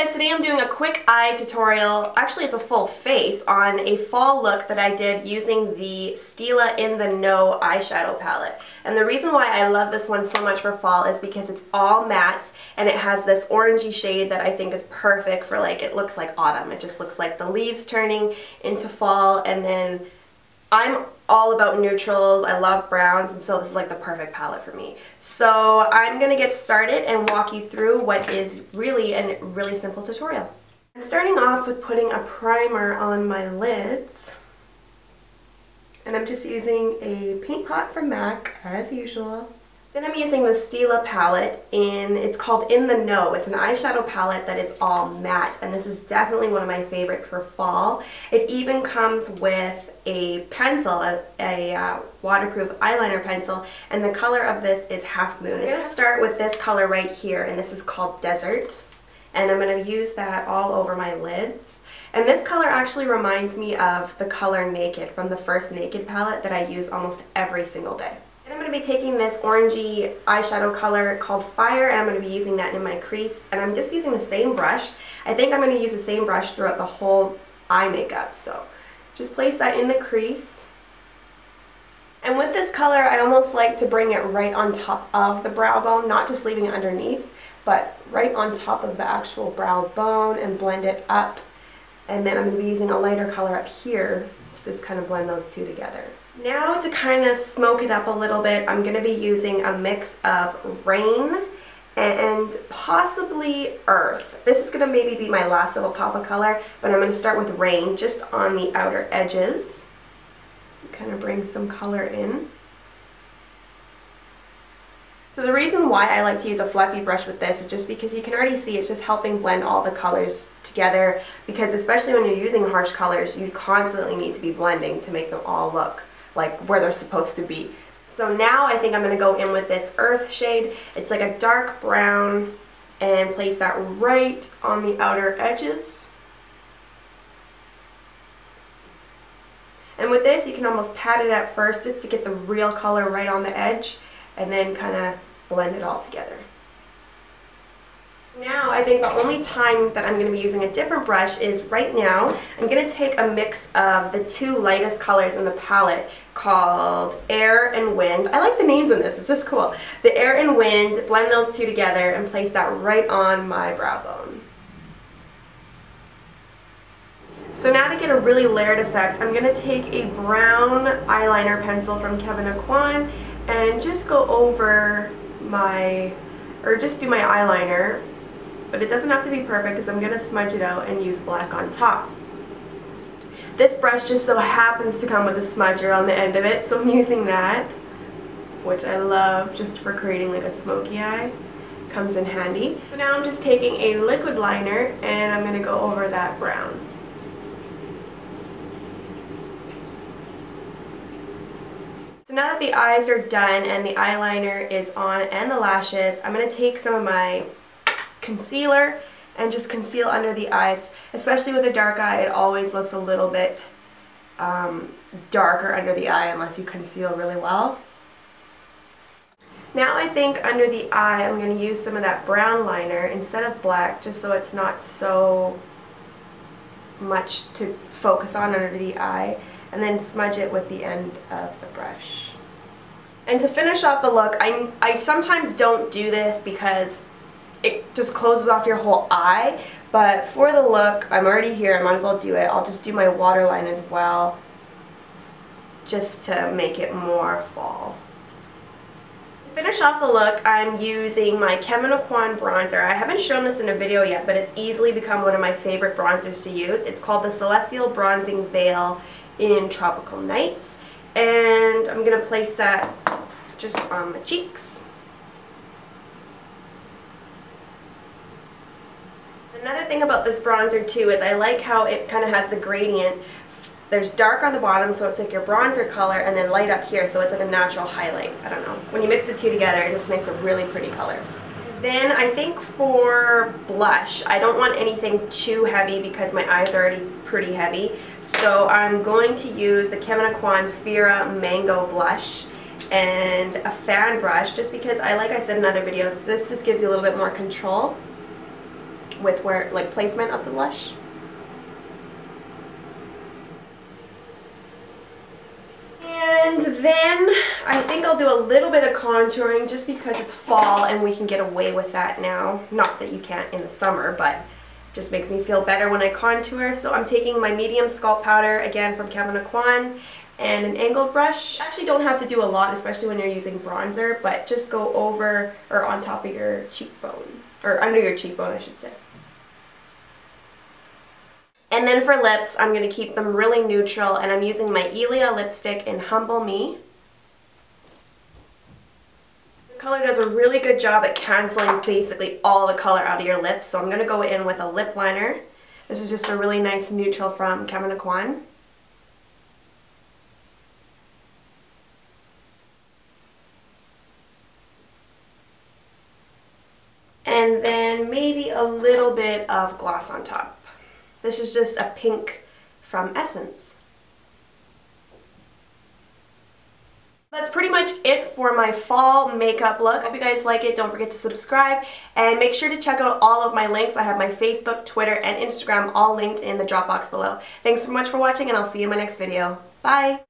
guys, today I'm doing a quick eye tutorial. Actually, it's a full face on a fall look that I did using the Stila In The Know eyeshadow palette. And the reason why I love this one so much for fall is because it's all mattes and it has this orangey shade that I think is perfect for, like, it looks like autumn. It just looks like the leaves turning into fall, and then I'm all about neutrals. I love browns, and so this is like the perfect palette for me. So I'm going to get started and walk you through what is really a really simple tutorial. I'm starting off with putting a primer on my lids. And I'm just using a paint pot from MAC, as usual. Then I'm using the Stila palette it's called In The Know. It's an eyeshadow palette that is all matte, and this is definitely one of my favorites for fall. It even comes with a pencil, a waterproof eyeliner pencil, and the color of this is Half Moon. I'm going to start with this color right here, and this is called Desert, and I'm going to use that all over my lids. And this color actually reminds me of the color Naked from the first Naked palette that I use almost every single day. And I'm going to be taking this orangey eyeshadow color called Fire, and I'm going to be using that in my crease. And I'm just using the same brush. I think I'm going to use the same brush throughout the whole eye makeup. So just place that in the crease. And with this color, I almost like to bring it right on top of the brow bone, not just leaving it underneath, but right on top of the actual brow bone and blend it up. And then I'm going to be using a lighter color up here to just kind of blend those two together. Now to kind of smoke it up a little bit, I'm going to be using a mix of Rain and possibly Earth. This is going to maybe be my last little pop of color, but I'm going to start with Rain just on the outer edges. Kind of bring some color in. So the reason why I like to use a fluffy brush with this is just because you can already see it's just helping blend all the colors together, because especially when you're using harsh colors, you constantly need to be blending to make them all look like where they're supposed to be. So now I think I'm going to go in with this Earth shade. It's like a dark brown, and place that right on the outer edges. And with this, you can almost pat it at first just to get the real color right on the edge, and then kind of blend it all together. Now I think the only time that I'm going to be using a different brush is right now. I'm going to take a mix of the two lightest colors in the palette called Air and Wind. I like the names in this, it's just cool. The Air and Wind, blend those two together and place that right on my brow bone. So now to get a really layered effect, I'm going to take a brown eyeliner pencil from Kevyn Aucoin and just go over just do my eyeliner, but it doesn't have to be perfect because I'm going to smudge it out and use black on top. This brush just so happens to come with a smudger on the end of it, so I'm using that, which I love just for creating like a smoky eye. Comes in handy. So now I'm just taking a liquid liner and I'm going to go over that brown. So now that the eyes are done and the eyeliner is on and the lashes, I'm going to take some of my concealer and just conceal under the eyes. Especially with a dark eye, it always looks a little bit darker under the eye unless you conceal really well. Now I think under the eye I'm going to use some of that brown liner instead of black, just so it's not so much to focus on under the eye, and then smudge it with the end of the brush. And to finish off the look, I sometimes don't do this because it just closes off your whole eye, but for the look, I'm already here, I might as well do it. I'll just do my waterline as well, just to make it more fall. To finish off the look, I'm using my Kevyn Aucoin bronzer. I haven't shown this in a video yet, but it's easily become one of my favorite bronzers to use. It's called the Celestial Bronzing Veil in Tropical Nights, and I'm going to place that just on my cheeks. Another thing about this bronzer too is I like how it kind of has the gradient. There's dark on the bottom, so it's like your bronzer color, and then light up here, so it's like a natural highlight. I don't know. When you mix the two together, it just makes a really pretty color. Then I think for blush, I don't want anything too heavy because my eyes are already pretty heavy. So I'm going to use the Kevyn Aucoin Fira Mango Blush and a fan brush, just because like I said in other videos, this just gives you a little bit more control. with where, like, placement of the blush. And then I think I'll do a little bit of contouring just because it's fall and we can get away with that now. Not that you can't in the summer, but it just makes me feel better when I contour. So I'm taking my medium sculpt powder, again from Kevyn Aucoin, and an angled brush. You actually don't have to do a lot, especially when you're using bronzer, but just go over or on top of your cheekbone, or under your cheekbone I should say. And then for lips, I'm going to keep them really neutral, and I'm using my Ilia lipstick in Humble Me. This color does a really good job at canceling basically all the color out of your lips, so I'm going to go in with a lip liner. This is just a really nice neutral from Kevyn Aucoin. And then maybe a little bit of gloss on top. This is just a pink from Essence. That's pretty much it for my fall makeup look. I hope you guys like it. Don't forget to subscribe and make sure to check out all of my links. I have my Facebook, Twitter, and Instagram all linked in the drop box below. Thanks so much for watching, and I'll see you in my next video. Bye!